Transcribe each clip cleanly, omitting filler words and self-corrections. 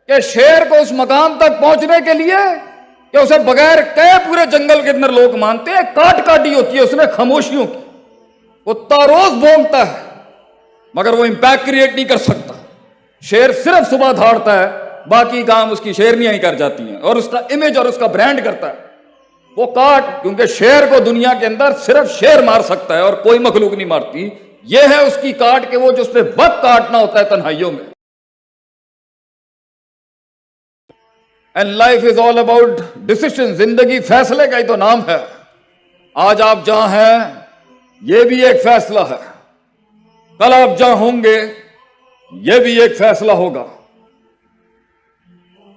کہ شیر کو اس مقام تک پہنچنے کے لیے کہ اسے بغیر کہے پورے جنگل کے اندر لوگ مانتے ہیں، کاٹ کاٹی ہوتی ہے اس نے خاموشیوں کی، کتا روز بھونکتا ہے مگر وہ امپیکٹ کریٹ نہیں کر سکتا۔ شیر صرف صبح دھاڑتا ہے، باقی کام اس کی شیرنیاں ہی کر جاتی ہیں اور اس کا امیج اور اس کا برانڈ کرتا ہے وہ کاٹ، کیونکہ شیر کو دنیا کے اندر صرف شیر مار سکتا ہے اور کوئی مخلوق نہیں مارتی۔ یہ ہے اس کی کاٹ کہ وہ جو اس پہ وقت کاٹنا ہوتا ہے تنہائیوں میں۔ And life is all about decision, زندگی فیصلے کا ہی تو نام ہے۔ آج آپ جہاں ہیں یہ بھی ایک فیصلہ ہے، کل آپ جہاں ہوں گے یہ بھی ایک فیصلہ ہوگا۔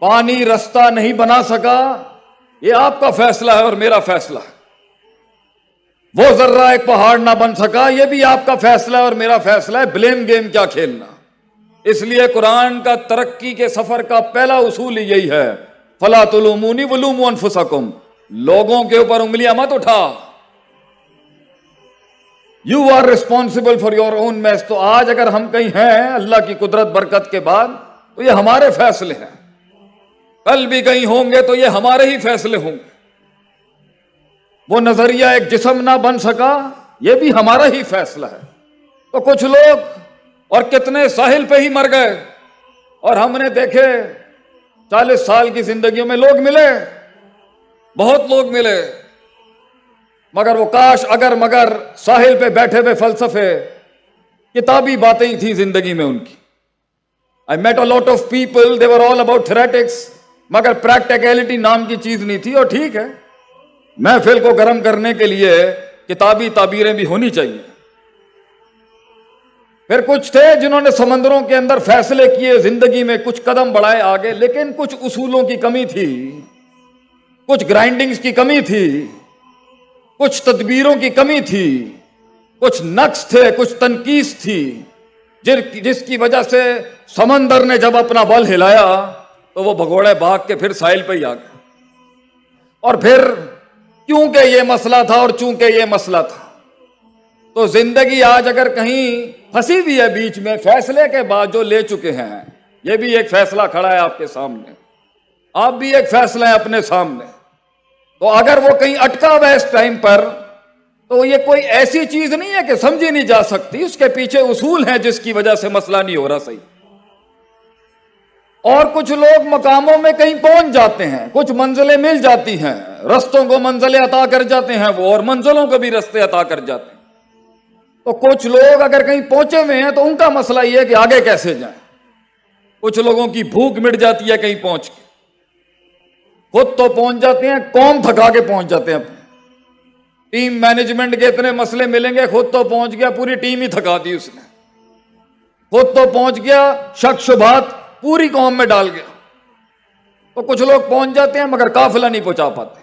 پانی رستہ نہیں بنا سکا یہ آپ کا فیصلہ ہے اور میرا فیصلہ ہے۔ وہ ذرہ ایک پہاڑ نہ بن سکا یہ بھی آپ کا فیصلہ ہے اور میرا فیصلہ ہے۔ بلیم گیم کیا کھیلنا۔ اس لیے قرآن کا ترقی کے سفر کا پہلا اصول ہی یہی ہے، فَلَا تُلُومُونِي وَلُومُوا أَنفُسَكُمْ، لوگوں کے اوپر انگلیاں مت اٹھا، you are responsible for your own mess. تو آج اگر ہم کہیں ہیں اللہ کی قدرت برکت کے بعد تو یہ ہمارے فیصلے ہیں، کل بھی کہیں ہوں گے تو یہ ہمارے ہی فیصلے ہوں گے۔ وہ نظریہ ایک جسم نہ بن سکا یہ بھی ہمارا ہی فیصلہ ہے۔ تو کچھ لوگ اور کتنے ساحل پہ ہی مر گئے، اور ہم نے دیکھے 40 سال کی زندگیوں میں لوگ ملے، بہت لوگ ملے، مگر وہ کاش اگر مگر ساحل پہ بیٹھے ہوئے فلسفے، کتابی باتیں ہی تھیں زندگی میں ان کی۔ I met a lot of people, they were all about theoretics، مگر پریکٹیکلٹی نام کی چیز نہیں تھی۔ اور ٹھیک ہے، محفل کو گرم کرنے کے لیے کتابی تعبیریں بھی ہونی چاہیے۔ پھر کچھ تھے جنہوں نے سمندروں کے اندر فیصلے کیے، زندگی میں کچھ قدم بڑھائے آگے، لیکن کچھ اصولوں کی کمی تھی، کچھ گرائنڈنگز کی کمی تھی، کچھ تدبیروں کی کمی تھی، کچھ نقص تھے، کچھ تنقیص تھی، جس کی وجہ سے سمندر نے جب اپنا بل ہلایا تو وہ بھگوڑے بھاگ کے پھر ساحل پہ ہی آ گئے۔ اور پھر کیونکہ یہ مسئلہ تھا اور چونکہ یہ مسئلہ تھا، تو زندگی آج اگر کہیں پھنسی بھی ہے بیچ میں، فیصلے کے بعد جو لے چکے ہیں، یہ بھی ایک فیصلہ کھڑا ہے آپ کے سامنے، آپ بھی ایک فیصلہ ہے اپنے سامنے۔ تو اگر وہ کہیں اٹکا ہوا ہے اس ٹائم پر تو یہ کوئی ایسی چیز نہیں ہے کہ سمجھی نہیں جا سکتی، اس کے پیچھے اصول ہیں جس کی وجہ سے مسئلہ نہیں ہو رہا صحیح۔ اور کچھ لوگ مقاموں میں کہیں پہنچ جاتے ہیں، کچھ منزلیں مل جاتی ہیں، رستوں کو منزلیں عطا کر جاتے ہیں وہ، اور منزلوں کو بھی رستے عطا کر جاتے ہیں۔ تو کچھ لوگ اگر کہیں پہنچے ہوئے ہیں تو ان کا مسئلہ یہ ہے کہ آگے کیسے جائیں۔ کچھ لوگوں کی بھوک مٹ جاتی ہے کہیں پہنچ کے، خود تو پہنچ جاتے ہیں، قوم تھکا کے پہنچ جاتے ہیں اپنے۔ ٹیم مینجمنٹ کے اتنے مسئلے ملیں گے، خود تو پہنچ گیا، پوری ٹیم ہی تھکا دی اس نے، خود تو پہنچ گیا، شک شبہات پوری قوم میں ڈال گیا۔ تو کچھ لوگ پہنچ جاتے ہیں مگر قافلہ نہیں پہنچا پاتے،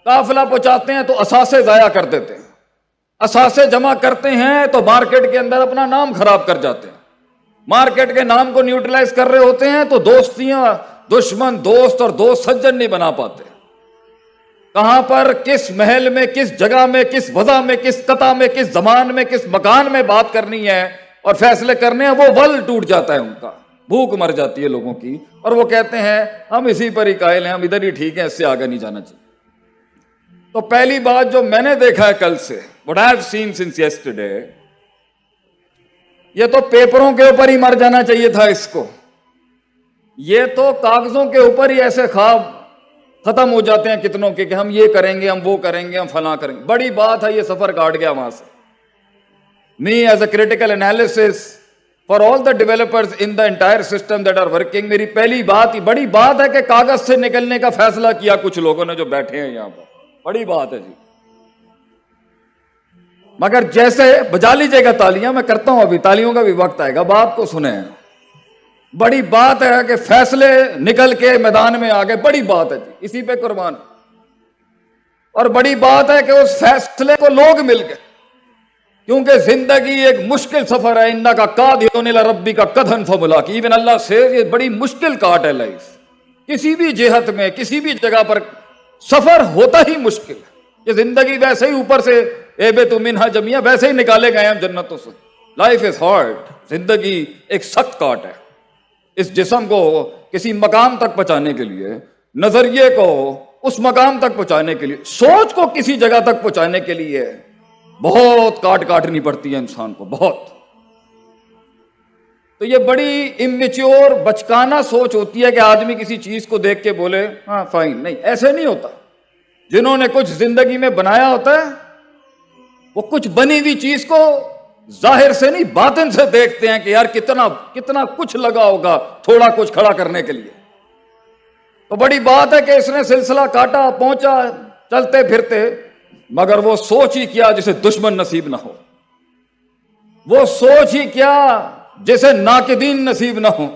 قافلہ پہنچاتے ہیں تو اثاثے ضائع کر دیتے ہیں، اثاثے جمع کرتے ہیں تو مارکیٹ کے اندر اپنا نام خراب کر جاتے ہیں، مارکیٹ کے نام کو نیوٹرلائز کر رہے ہوتے ہیں تو دوستیاں، دشمن دوست اور دوست سجن نہیں بنا پاتے۔ کہاں پر، کس محل میں، کس جگہ میں، کس وضع میں، کس قطع میں، کس زمان میں، کس مکان میں بات کرنی ہے اور فیصلے کرنے ہیں، وہ ول ٹوٹ جاتا ہے ان کا، بھوک مر جاتی ہے لوگوں کی، اور وہ کہتے ہیں ہم اسی پر ہی قائل ہیں، ہم ادھر ہی ٹھیک ہیں، اس سے آگے نہیں جانا چاہیے۔ تو پہلی بات جو میں نے دیکھا ہے کل سے، what I have seen since yesterday، یہ تو پیپروں کے اوپر ہی مر جانا چاہیے تھا اس کو، یہ تو کاغذوں کے اوپر ہی ایسے خواب ختم ہو جاتے ہیں کتنوں کے کہ ہم یہ کریں گے، ہم وہ کریں گے، ہم فلاں کریں گے۔ بڑی بات ہے یہ سفر کاٹ گیا وہاں سے۔ Me as a critical analysis for all the developers in the entire system that are working، میری پہلی بات ہی بڑی بات ہے کہ کاغذ سے نکلنے کا فیصلہ کیا کچھ لوگوں نے جو بیٹھے ہیں یہاں پر، بڑی بات ہے جی۔ مگر جیسے بجا لیجئے گا تالیاں، میں کرتا ہوں ابھی، تالیوں کا بھی وقت آئے گا، بات کو سنیں۔ بڑی بات ہے کہ فیصلے نکل کے میدان میں آگے، بڑی بات ہے جی، اسی پہ قربان۔ اور بڑی بات ہے کہ اس فیصلے کو لوگ مل گئے، کیونکہ زندگی ایک مشکل سفر ہے، انکا قادھن الی ربک قدحن فملاقی، ایون اللہ سے یہ بڑی مشکل کاٹ ہے لائف، کسی بھی جہت میں، کسی بھی جگہ پر سفر ہوتا ہی مشکل ہے۔ یہ زندگی ویسے ہی اوپر سے اہبطوا منہا جمیعا، ویسے ہی نکالے گئے ہم جنتوں سے۔ لائف از ہارڈ، زندگی ایک سخت کاٹ ہے۔ اس جسم کو کسی مقام تک پہنچانے کے لیے، نظریے کو اس مقام تک پہنچانے کے لیے، سوچ کو کسی جگہ تک پہنچانے کے لیے بہت کاٹنی پڑتی ہے انسان کو، بہت۔ تو یہ بڑی امیچور بچکانہ سوچ ہوتی ہے کہ آدمی کسی چیز کو دیکھ کے بولے ہاں فائن، نہیں، ایسے نہیں ہوتا۔ جنہوں نے کچھ زندگی میں بنایا ہوتا ہے وہ کچھ بنی ہوئی چیز کو ظاہر سے نہیں باطن سے دیکھتے ہیں کہ یار کتنا کچھ لگا ہوگا تھوڑا کچھ کھڑا کرنے کے لیے۔ تو بڑی بات ہے کہ اس نے سلسلہ کاٹا، پہنچا چلتے پھرتے، مگر وہ سوچ ہی کیا جسے دشمن نصیب نہ ہو، وہ سوچ ہی کیا جسے ناقدین نصیب نہ ہو،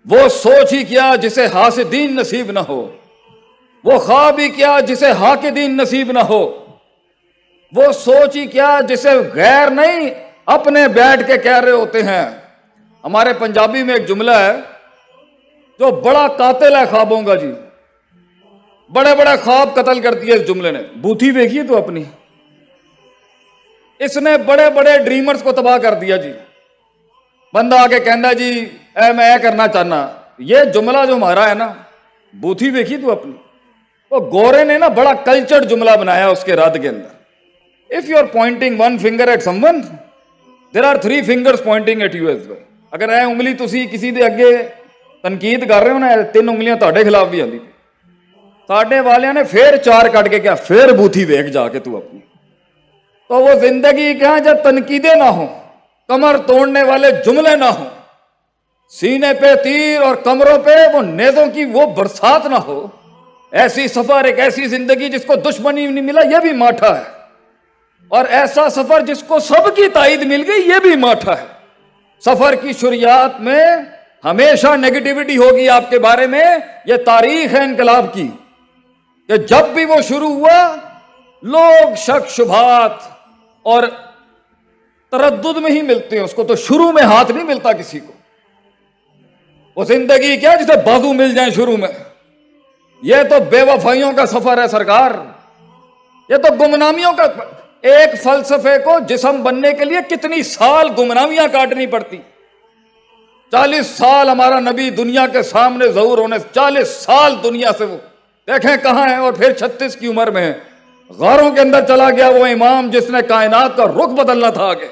وہ سوچ ہی کیا جسے حاسدین نصیب نہ ہو، وہ خواب ہی کیا جسے حاقدین نصیب نہ ہو، وہ سوچ ہی کیا جسے غیر نہیں اپنے بیٹھ کے کہہ رہے ہوتے ہیں۔ ہمارے پنجابی میں ایک جملہ ہے جو بڑا قاتل ہے خوابوں کا جی، بڑے بڑے خواب قتل کرتی ہے اس جملے نے۔ بوتھی دیکھیے تو اپنی، اس نے بڑے بڑے ڈریمرز کو تباہ کر دیا جی۔ بندہ آگے کہندا جی میں کرنا چاہنا، یہ جملہ جو ہمارا ہے نا، بوتھی دیکھی تو اپنی، وہ گورے نے نا بڑا کلچرڈ جملہ بنایا اس کے رد کے اندر۔ If you are pointing one finger at someone, there are 3 fingers pointing at you as well۔ اگر اے انگلی تسی کسی دے اگے تنقید کر رہے ہو نا، 3 انگلیاں تہاڈے خلاف بھی آندی، ساڈے والیاں نے پھر 4 کٹ کے کیا، پھر بوتھی دیکھ جا کے تو اپنی۔ تو وہ زندگی کیا جب تنقیدیں نہ ہوں، کمر توڑنے والے جملے نہ ہوں، سینے پہ تیر اور کمروں پہ وہ نیزوں کی وہ برسات نہ ہو، ایسی سفر، ایک ایسی زندگی جس کو دشمنی نہیں ملا، یہ بھی ماٹھا ہے، اور ایسا سفر جس کو سب کی تائید مل گئی، یہ بھی ماٹھا ہے۔ سفر کی شروعات میں ہمیشہ نیگیٹیوٹی ہوگی آپ کے بارے میں، یہ تاریخ ہے انقلاب کی، کہ جب بھی وہ شروع ہوا لوگ شک شبہات اور تردد میں ہی ملتے ہیں اس کو، تو شروع میں ہاتھ نہیں ملتا کسی کو۔ وہ زندگی کیا جسے بازو مل جائیں شروع میں، یہ تو بے وفائیوں کا سفر ہے سرکار، یہ تو گمنامیوں کا۔ ایک فلسفے کو جسم بننے کے لیے کتنی سال گمنامیاں کاٹنی پڑتی، 40 سال ہمارا نبی دنیا کے سامنے ظہور ہونے، 40 سال دنیا سے وہ دیکھیں کہاں ہیں، اور پھر 36 کی عمر میں ہے، غاروں کے اندر چلا گیا وہ امام جس نے کائنات کا رخ بدلنا تھا آگے۔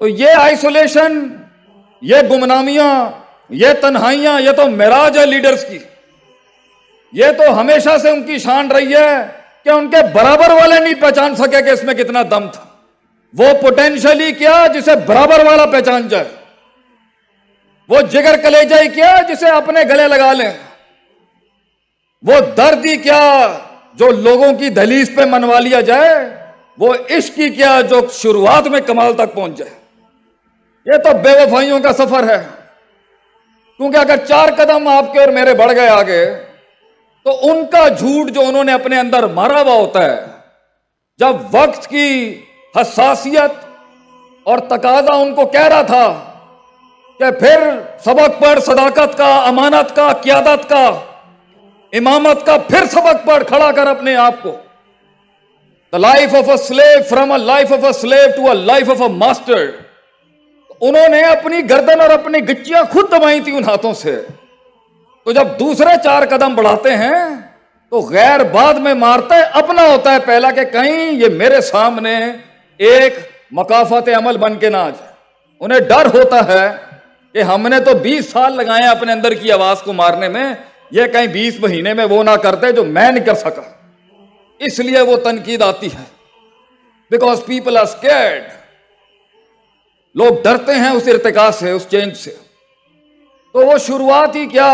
تو یہ آئسولیشن، یہ گمنامیاں، یہ تنہائیاں، یہ تو معراج ہے لیڈرز کی۔ یہ تو ہمیشہ سے ان کی شان رہی ہے کہ ان کے برابر والے نہیں پہچان سکے کہ اس میں کتنا دم تھا، وہ پوٹینشلی کیا جسے برابر والا پہچان جائے، وہ جگر کلیجہ ہی کیا جسے اپنے گلے لگا لیں، وہ درد ہی کیا جو لوگوں کی دہلیز پہ منوا لیا جائے، وہ عشق ہی کیا جو شروعات میں کمال تک پہنچ جائے۔ یہ تو بے وفائیوں کا سفر ہے، کیونکہ اگر 4 قدم آپ کے اور میرے بڑھ گئے آگے تو ان کا جھوٹ جو انہوں نے اپنے اندر مارا ہوا ہوتا ہے، جب وقت کی حساسیت اور تقاضا ان کو کہہ رہا تھا کہ پھر سبق پڑھ صداقت کا، امانت کا، قیادت کا، امامت کا، پھر سبق پڑھ، کھڑا کر اپنے آپ کو۔ The life of a slave from a life of a slave to a life of a master۔ انہوں نے اپنی گردن اور اپنی گچیاں خود دبائی تھی ان ہاتھوں سے۔ تو جب دوسرے 4 قدم بڑھاتے ہیں تو غیر بعد میں مارتا ہے، اپنا ہوتا ہے پہلا، کہ کہیں یہ میرے سامنے ایک مکافات عمل بن کے نہ آ جائے۔ انہیں ڈر ہوتا ہے کہ ہم نے تو 20 سال لگائے ہیں اپنے اندر کی آواز کو مارنے میں، یہ کہیں 20 مہینے میں وہ نہ کرتے جو میں نہیں کر سکا۔ اس لیے وہ تنقید آتی ہے، بیکاز پیپل آر اسکیئرڈ، لوگ ڈرتے ہیں اس ارتقاء سے، اس چینج سے۔ تو وہ شروعات ہی کیا،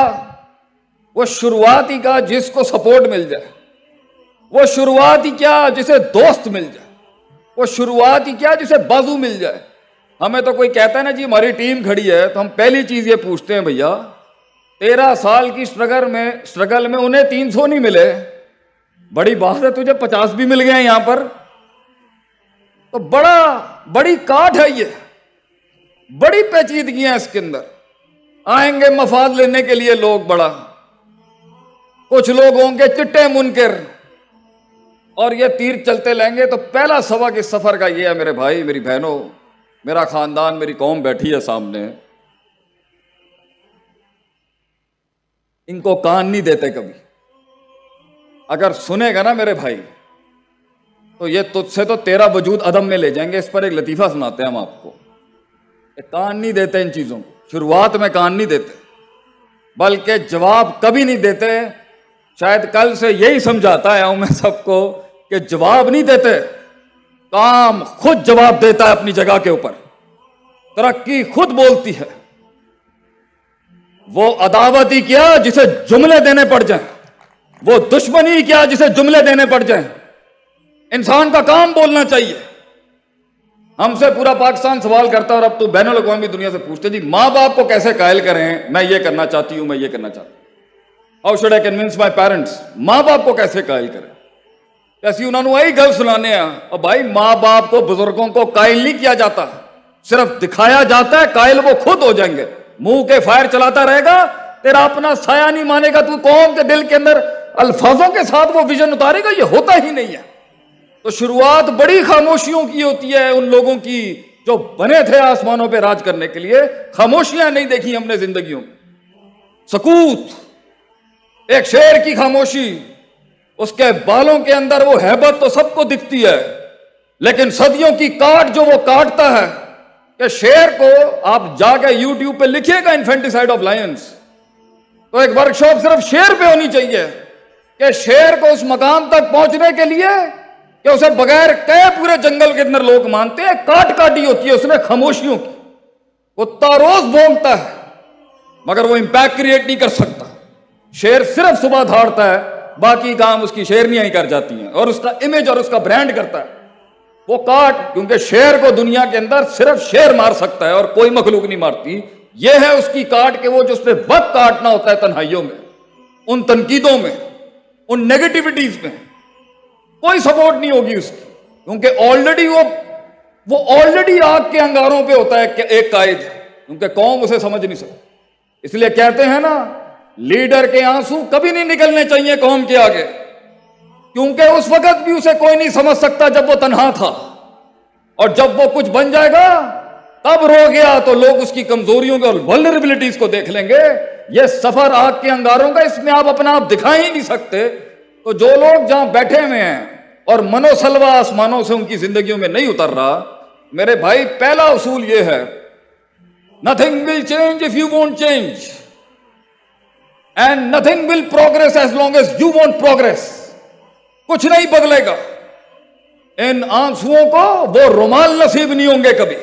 وہ شروعات ہی کا جس کو سپورٹ مل جائے، وہ شروعات ہی کیا جسے دوست مل جائے، وہ شروعات ہی کیا جسے بازو مل جائے۔ ہمیں تو کوئی کہتا ہے نا جی ہماری ٹیم کھڑی ہے، تو ہم پہلی چیز یہ پوچھتے ہیں، بھیا 13 سال کی سٹرگل میں انہیں 300 نہیں ملے، بڑی بات ہے تجھے 50 بھی مل گئے ہیں یہاں پر، تو بڑی کاٹ ہے، یہ بڑی پیچیدگیاں اس کے اندر۔ آئیں گے مفاد لینے کے لیے لوگ، بڑا کچھ لوگ ہوں گے چٹے منکر، اور یہ تیر چلتے لیں گے۔ تو پہلا سبق اس سفر کا یہ ہے میرے بھائی، میری بہنوں، میرا خاندان، میری قوم بیٹھی ہے سامنے، ان کو کان نہیں دیتے کبھی. اگر سنے گا نا میرے بھائی تو یہ تجھ سے تو تیرا وجود عدم میں لے جائیں گے. اس پر ایک لطیفہ سناتے ہیں ہم آپ کو. کان نہیں دیتے ان چیزوں کو, شروعات میں کان نہیں دیتے, بلکہ جواب کبھی نہیں دیتے. شاید کل سے یہی سمجھاتا ہے میں سب کو کہ جواب نہیں دیتے, کام خود جواب دیتا ہے اپنی جگہ کے اوپر, ترقی خود بولتی ہے. وہ عداوت ہی کیا جسے جملے دینے پڑ جائیں, وہ دشمنی کیا جسے جملے دینے پڑ جائیں. انسان کا کام بولنا چاہیے. ہم سے پورا پاکستان سوال کرتا ہے, اور اب تو بین الاقوامی دنیا سے پوچھتے جی ماں باپ کو کیسے قائل کریں, میں یہ کرنا چاہتی ہوں, میں یہ کرنا چاہتی ہوں. How should I convince my parents, ماں باپ کو کیسے قائل کریں. ایسی انہوں نے وہی گل سنانے ہیں. اور بھائی ماں باپ کو, بزرگوں کو قائل نہیں کیا جاتا, صرف دکھایا جاتا ہے. قائل وہ خود ہو جائیں گے. منہ کے فائر چلاتا رہے گا, تیرا اپنا سایہ نہیں مانے گا. تو قوم کے دل کے اندر الفاظوں کے ساتھ وہ ویژن اتارے گا, یہ ہوتا ہی نہیں ہے. تو شروعات بڑی خاموشیوں کی ہوتی ہے ان لوگوں کی جو بنے تھے آسمانوں پہ راج کرنے کے لیے. خاموشیاں نہیں دیکھی ہم نے زندگیوں میں. سکوت, ایک شیر کی خاموشی, اس کے بالوں کے اندر وہ ہیبت تو سب کو دکھتی ہے, لیکن صدیوں کی کاٹ جو وہ کاٹتا ہے. کہ شیر کو آپ جا کے یوٹیوب پہ لکھیے گا انفینٹیسائڈ آف لائنز, تو ایک ورکشاپ صرف شیر پہ ہونی چاہیے کہ شیر کو اس مقام تک پہنچنے کے لیے کہ اسے بغیر کہے پورے جنگل کے اندر لوگ مانتے ہیں. کاٹ کاٹی ہوتی ہے اس نے خاموشیوں کی. کتا روز بھونکتا ہے مگر وہ امپیکٹ کریٹ نہیں کر سکتا. شیر صرف صبح دھاڑتا ہے, باقی کام اس کی شیرنیاں ہی کر جاتی ہیں, اور اس کا امیج اور اس کا برانڈ کرتا ہے. وہ کاٹ, کیونکہ شیر کو دنیا کے اندر صرف شیر مار سکتا ہے اور کوئی مخلوق نہیں مارتی. یہ ہے اس کی کاٹ کہ وہ جو اس پہ وقت کاٹنا ہوتا ہے تنہائیوں میں, ان تنقیدوں میں, ان نیگیٹیوٹیز میں, کوئی سپورٹ نہیں ہوگی اس کی, کیونکہ آلریڈی وہ آلریڈی آگ کے انگاروں پہ ہوتا ہے ایک قائد, کیونکہ قوم اسے سمجھ نہیں سکتی. اس لیے کہتے ہیں نا, لیڈر کے آنسو کبھی نہیں نکلنے چاہیے قوم کے آگے, کیونکہ اس وقت بھی اسے کوئی نہیں سمجھ سکتا جب وہ تنہا تھا, اور جب وہ کچھ بن جائے گا تب رو گیا تو لوگ اس کی کمزوریوں کو اور ولنریبلٹیز کو دیکھ لیں گے. یہ سفر آگ کے انگاروں کا, اس میں آپ اپنا آپ دکھا ہی نہیں سکتے. تو جو لوگ جہاں بیٹھے ہوئے ہیں اور منو سلوا آسمانوں سے ان کی زندگیوں میں نہیں اتر رہا, میرے بھائی پہلا اصول یہ ہے, nothing will change if you won't change, and nothing will progress as long as you won't progress. کچھ نہیں بدلے گا. ان آنسوؤں کو وہ رومال نصیب نہیں ہوں گے کبھی,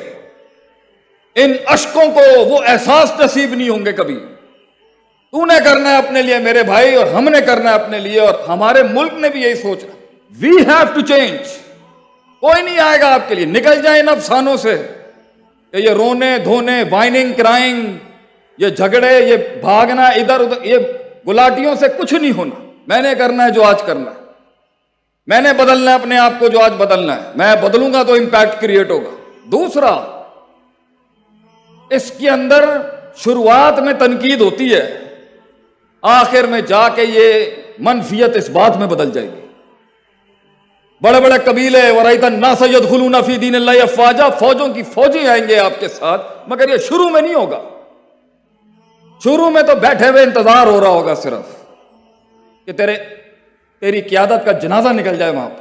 ان اشکوں کو وہ احساس نصیب نہیں ہوں گے کبھی. تو نے کرنا ہے اپنے لیے میرے بھائی, اور ہم نے کرنا ہے اپنے لیے, اور ہمارے ملک نے بھی یہی سوچا. We have to change. کوئی نہیں آئے گا آپ کے لیے. نکل جائیں ان افسانوں سے کہ یہ رونے دھونے, وائننگ کرائنگ, یہ جھگڑے, یہ بھاگنا ادھر ادھر, یہ گلاٹیوں سے کچھ نہیں ہونا. میں نے کرنا ہے جو آج کرنا ہے, میں نے بدلنا ہے اپنے آپ کو جو آج بدلنا ہے. میں بدلوں گا تو امپیکٹ کریٹ ہوگا. دوسرا, اس کے اندر شروعات میں تنقید ہوتی ہے, آخر میں جا کے یہ منفیت اس بات میں بدل جائے گی. بڑے بڑے قبیلے, وَرَأَيْتَ النَّاسَ يَدْخُلُونَ فِي دِينِ اللَّهِ أَفْوَاجًا, فوجوں کی فوجیں آئیں گے آپ کے ساتھ, مگر یہ شروع میں نہیں ہوگا. شروع میں تو بیٹھے ہوئے انتظار ہو رہا ہوگا صرف کہ تیری قیادت کا جنازہ نکل جائے وہاں پہ.